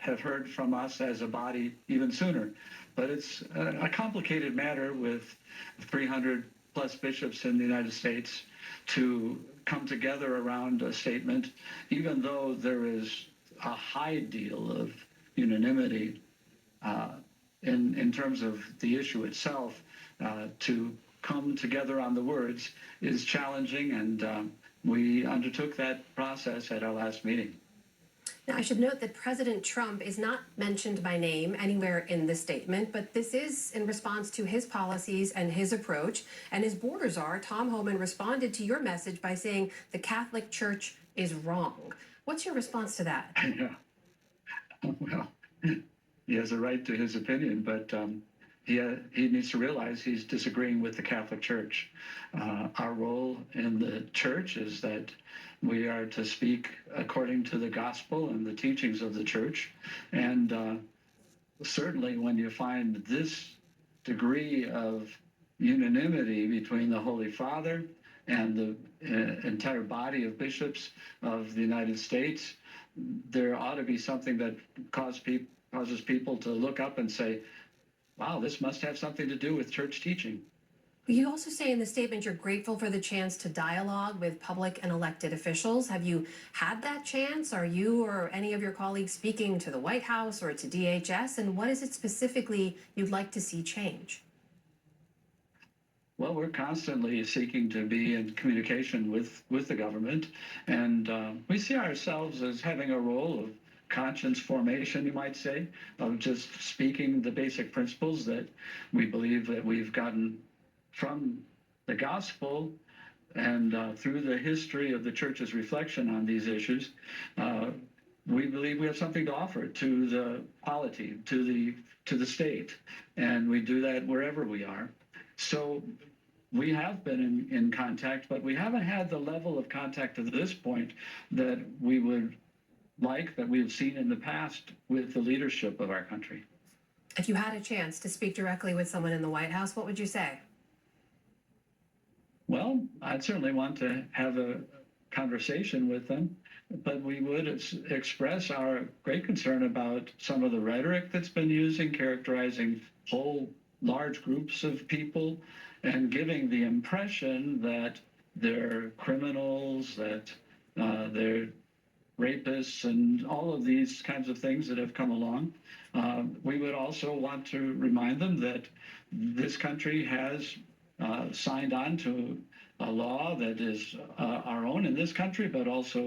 have heard from us as a body even sooner. But it's a complicated matter with 300 plus bishops in the United States to come together around a statement, even though there is a high deal of unanimity in terms of the issue itself. To come together on the words is challenging, and we undertook that process at our last meeting. Now, I should note that President Trump is not mentioned by name anywhere in the statement, but this is in response to his policies and his approach. And his borders are, Tom Homan responded to your message by saying the Catholic Church is wrong. What's your response to that? Yeah. Well, he has a right to his opinion, but he needs to realize he's disagreeing with the Catholic Church. Our role in the church is that we are to speak according to the gospel and the teachings of the church. And certainly when you find this degree of unanimity between the Holy Father and the entire body of bishops of the United States, there ought to be something that causes people to look up and say, wow, this must have something to do with church teaching. You also say in the statement you're grateful for the chance to dialogue with public and elected officials. Have you had that chance? Are you or any of your colleagues speaking to the White House or to DHS? And what is it specifically you'd like to see change? Well, we're constantly seeking to be in communication with the government, and we see ourselves as having a role of conscience formation, you might say, of just speaking the basic principles that we believe that we've gotten from the gospel and through the history of the church's reflection on these issues. We believe we have something to offer to the polity, to the state, and we do that wherever we are. So we have been in contact, but we haven't had the level of contact to this point that we would like, that we've seen in the past with the leadership of our country. If you had a chance to speak directly with someone in the White House, what would you say? Well, I'd certainly want to have a conversation with them, but we would express our great concern about some of the rhetoric that's been using, characterizing whole large groups of people and giving the impression that they're criminals, that they're rapists, and all of these kinds of things that have come along. We would also want to remind them that this country has signed on to a law that is our own in this country, but also